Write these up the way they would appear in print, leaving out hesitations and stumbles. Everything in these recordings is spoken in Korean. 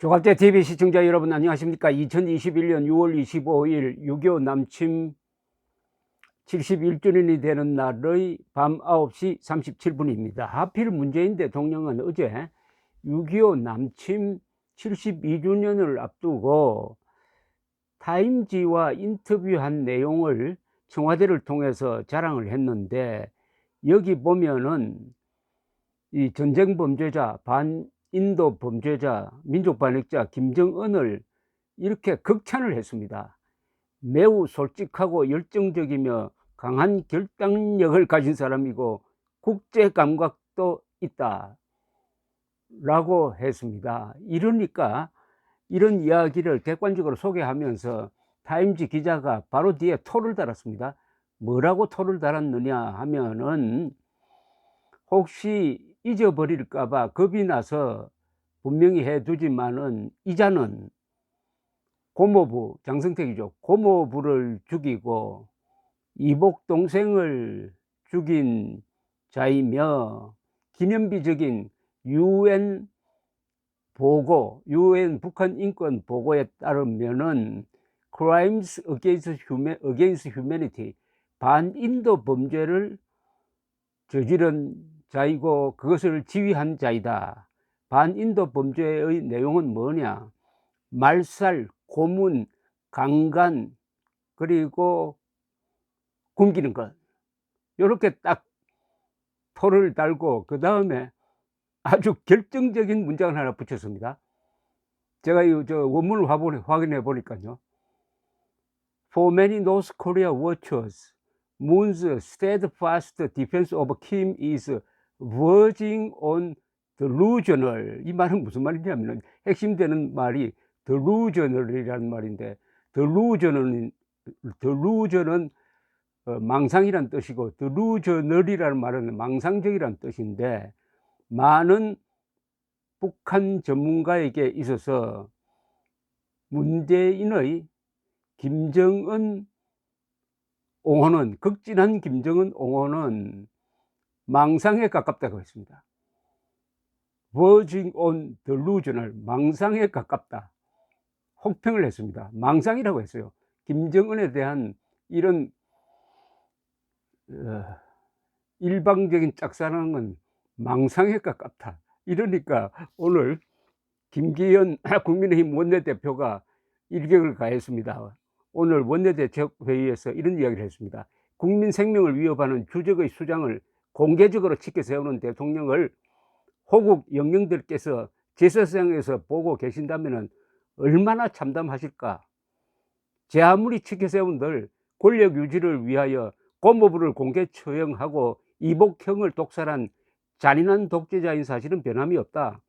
조갑제 TV 시청자 여러분 안녕하십니까. 2021년 6월 25일 6.25 남침 71주년이 되는 날의 밤 9시 37분입니다. 하필 문재인 대통령은 어제 6.25 남침 72주년을 앞두고 타임지와 인터뷰한 내용을 청와대를 통해서 자랑을 했는데, 여기 보면은 이 전쟁 범죄자, 반인도 범죄자, 민족 반역자 김정은을 이렇게 극찬을 했습니다. 매우 솔직하고 열정적이며 강한 결단력을 가진 사람이고 국제 감각도 있다 라고 했습니다. 이러니까 이런 이야기를 객관적으로 소개하면서 타임지 기자가 바로 뒤에 토를 달았습니다. 뭐라고 토를 달았느냐 하면은, 혹시 잊어버릴까봐 겁이 나서 분명히 해두지만은 이자는 고모부, 장성택이죠. 고모부를 죽이고 이복 동생을 죽인 자이며, 기념비적인 UN 보고, UN 북한 인권 보고에 따르면은 Crimes Against Humanity, 반인도 범죄를 저지른 자이고 그것을 지휘한 자이다. 반인도 범죄의 내용은 뭐냐? 말살, 고문, 강간, 그리고 굶기는 것. 이렇게 딱 토를 달고 그 다음에 아주 결정적인 문장을 하나 붙였습니다. 제가 이 원문을 확인해 보니까요. For many North Korea watchers, Moon's steadfast defense of Kim is verging on delusional. 이 말은 무슨 말이냐면, 핵심되는 말이 delusional이라는 말인데, delusion은 망상이란 뜻이고, delusional이라는 말은 망상적이란 뜻인데, 많은 북한 전문가에게 있어서 문재인의 김정은 옹호는, 극진한 김정은 옹호는 망상에 가깝다고 했습니다. verging on delusional, 망상에 가깝다, 혹평을 했습니다. 망상이라고 했어요. 김정은에 대한 이런 일방적인 짝사랑은 망상에 가깝다. 이러니까 오늘 김기현 국민의힘 원내대표가 일격을 가했습니다. 오늘 원내대책회의에서 이런 이야기를 했습니다. 국민 생명을 위협하는 주적의 수장을 공개적으로 치켜 세우는 대통령을 호국 영령들께서 제사상에서 보고 계신다면 얼마나 참담하실까. 제 아무리 치켜 세운들 권력 유지를 위하여 고모부를 공개 처형하고 이복형을 독살한 잔인한 독재자인 사실은 변함이 없다.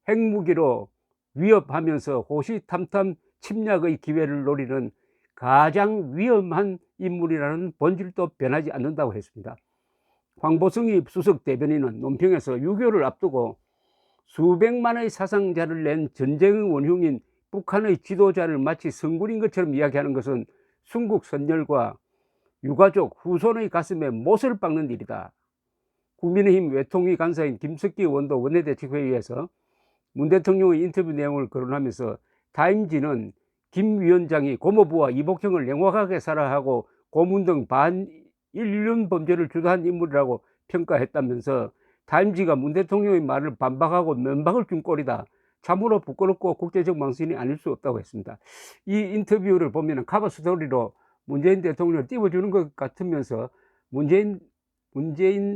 핵무기로 위협하면서 호시탐탐 침략의 기회를 노리는 가장 위험한 인물이라는 본질도 변하지 않는다고 했습니다. 황보승이 수석 대변인은 논평에서 6.25를 앞두고 수백만의 사상자를 낸 전쟁의 원흉인 북한의 지도자를 마치 성군인 것처럼 이야기하는 것은 순국 선열과 유가족 후손의 가슴에 못을 박는 일이다. 국민의힘 외통위 간사인 김석기 의원도 원내대책회의에서 문 대통령의 인터뷰 내용을 거론하면서 타임지는 김 위원장이 고모부와 이복형을 냉혹하게 살해하고 고문 등 반인륜 범죄를 주도한 인물이라고 평가했다면서, 타임지가 문 대통령의 말을 반박하고 면박을 준 꼴이다. 참으로 부끄럽고 국제적 망신이 아닐 수 없다고 했습니다. 이 인터뷰를 보면 커버 스토리로 문재인 대통령을 띄워주는 것 같으면서, 문재인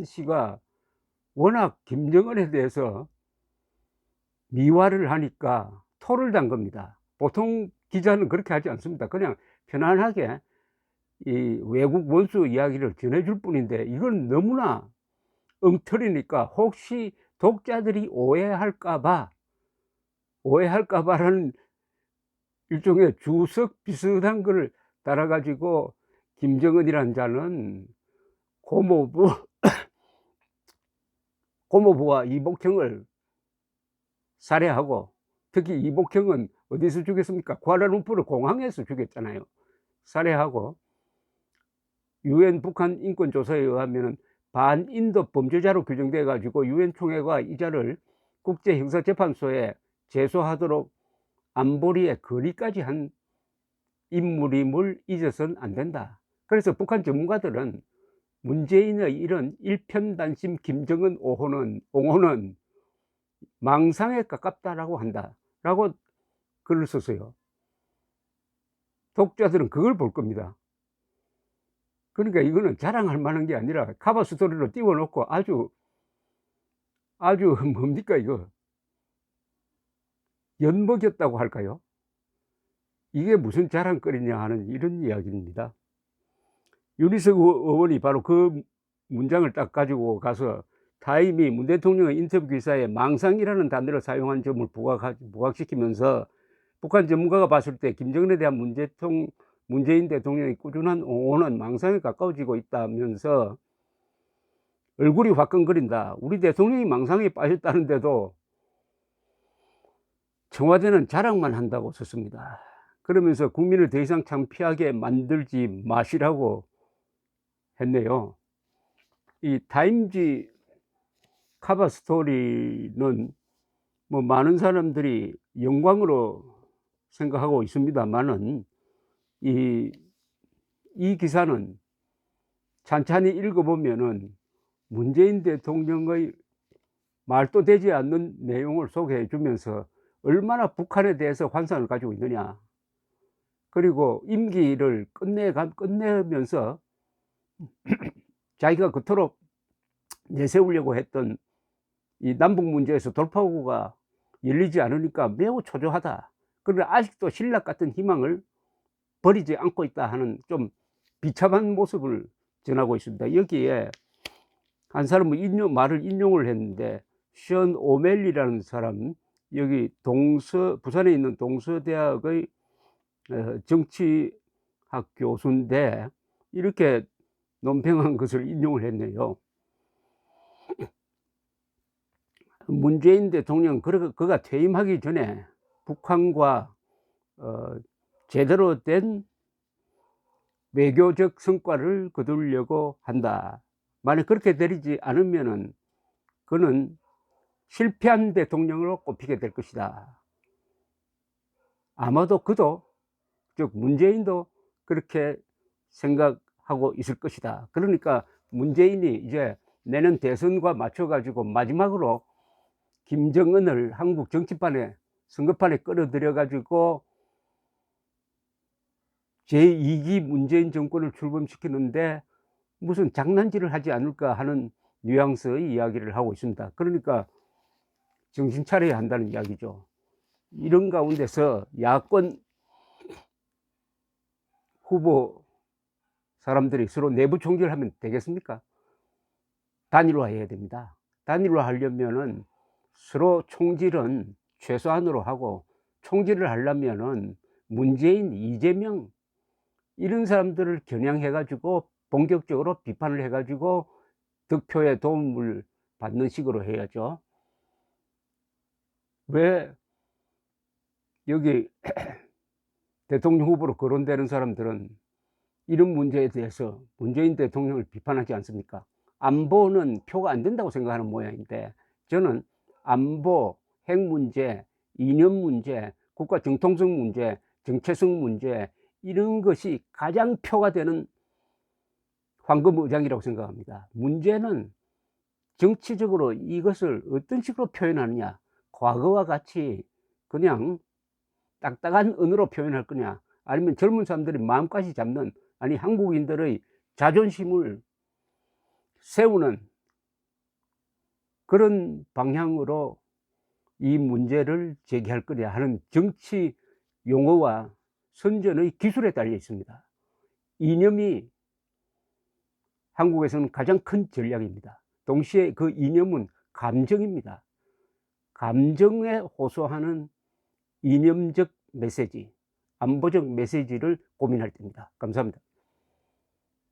씨가 워낙 김정은에 대해서 미화를 하니까 토를 단 겁니다. 보통 기자는 그렇게 하지 않습니다. 그냥 편안하게 이 외국 원수 이야기를 전해줄 뿐인데, 이건 너무나 엉터리니까 혹시 독자들이 오해할까봐라는 일종의 주석 비슷한 걸 따라가지고 김정은이라는 자는 고모부와 이복형을 살해하고, 특히 이복형은 어디서 죽였습니까? 쿠알라룸푸르 공항에서 죽였잖아요. 살해하고, UN 북한 인권조사에 의하면 반인도 범죄자로 규정돼 가지고 UN 총회가 이 자를 국제형사재판소에 제소하도록 안보리의 거리까지 한 인물임을 잊어서는 안 된다. 그래서 북한 전문가들은 문재인의 이런 일편단심 김정은 옹호는 망상에 가깝다라고 한다라고 글을 썼어요. 독자들은 그걸 볼 겁니다. 그러니까 이거는 자랑할 만한 게 아니라 카바 스토리로 띄워 놓고 아주 뭡니까 이거, 엿먹였다고 할까요? 이게 무슨 자랑거리냐 하는 이런 이야기입니다. 윤희석 의원이 바로 그 문장을 딱 가지고 가서 타임이 문 대통령의 인터뷰 기사에 망상이라는 단어를 사용한 점을 부각시키면서 북한 전문가가 봤을 때 김정은에 대한 문재인 대통령의 꾸준한 옹호는 망상에 가까워지고 있다면서 얼굴이 화끈거린다. 우리 대통령이 망상에 빠졌다는데도 청와대는 자랑만 한다고 썼습니다. 그러면서 국민을 더 이상 창피하게 만들지 마시라고 했네요. 이 타임지 카바 스토리는 뭐 많은 사람들이 영광으로 생각하고 있습니다만은 이 기사는 찬찬히 읽어보면은 문재인 대통령의 말도 되지 않는 내용을 소개해 주면서 얼마나 북한에 대해서 환상을 가지고 있느냐, 그리고 임기를 끝내면서 자기가 그토록 내세우려고 했던 이 남북 문제에서 돌파구가 열리지 않으니까 매우 초조하다. 그러나 아직도 신락 같은 희망을 버리지 않고 있다 하는 좀 비참한 모습을 전하고 있습니다. 여기에 한 사람은 말을 인용을 했는데, 션 오멜리라는 사람, 여기 부산에 있는 동서대학의 정치학 교수인데 이렇게 논평한 것을 인용을 했네요. 문재인 대통령 그가 퇴임하기 전에 북한과 제대로 된 외교적 성과를 거두려고 한다. 만약 그렇게 되지 않으면은 그는 실패한 대통령으로 꼽히게 될 것이다. 아마도 그도, 즉 문재인도 그렇게 생각하고 있을 것이다. 그러니까 문재인이 이제 내년 대선과 맞춰 가지고 마지막으로 김정은을 한국 정치판에, 선거판에 끌어들여 가지고 제2기 문재인 정권을 출범시키는데 무슨 장난질을 하지 않을까 하는 뉘앙스의 이야기를 하고 있습니다. 그러니까 정신 차려야 한다는 이야기죠. 이런 가운데서 야권 후보 사람들이 서로 내부 총질하면 되겠습니까? 단일화해야 됩니다. 단일화하려면은 서로 총질은 최소한으로 하고, 총질을 하려면은 문재인, 이재명 이런 사람들을 겨냥해 가지고 본격적으로 비판을 해 가지고 득표에 도움을 받는 식으로 해야죠. 왜 여기 대통령 후보로 거론되는 사람들은 이런 문제에 대해서 문재인 대통령을 비판하지 않습니까? 안보는 표가 안 된다고 생각하는 모양인데, 저는 안보, 핵 문제, 이념 문제, 국가 정통성 문제, 정체성 문제, 이런 것이 가장 표가 되는 황금의장이라고 생각합니다. 문제는 정치적으로 이것을 어떤 식으로 표현하느냐, 과거와 같이 그냥 딱딱한 언어로 표현할 거냐, 아니면 젊은 사람들이 마음까지 잡는, 아니 한국인들의 자존심을 세우는 그런 방향으로 이 문제를 제기할 거냐 하는 정치 용어와 선전의 기술에 달려 있습니다. 이념이 한국에서는 가장 큰 전략입니다. 동시에 그 이념은 감정입니다. 감정에 호소하는 이념적 메시지, 안보적 메시지를 고민할 때입니다. 감사합니다.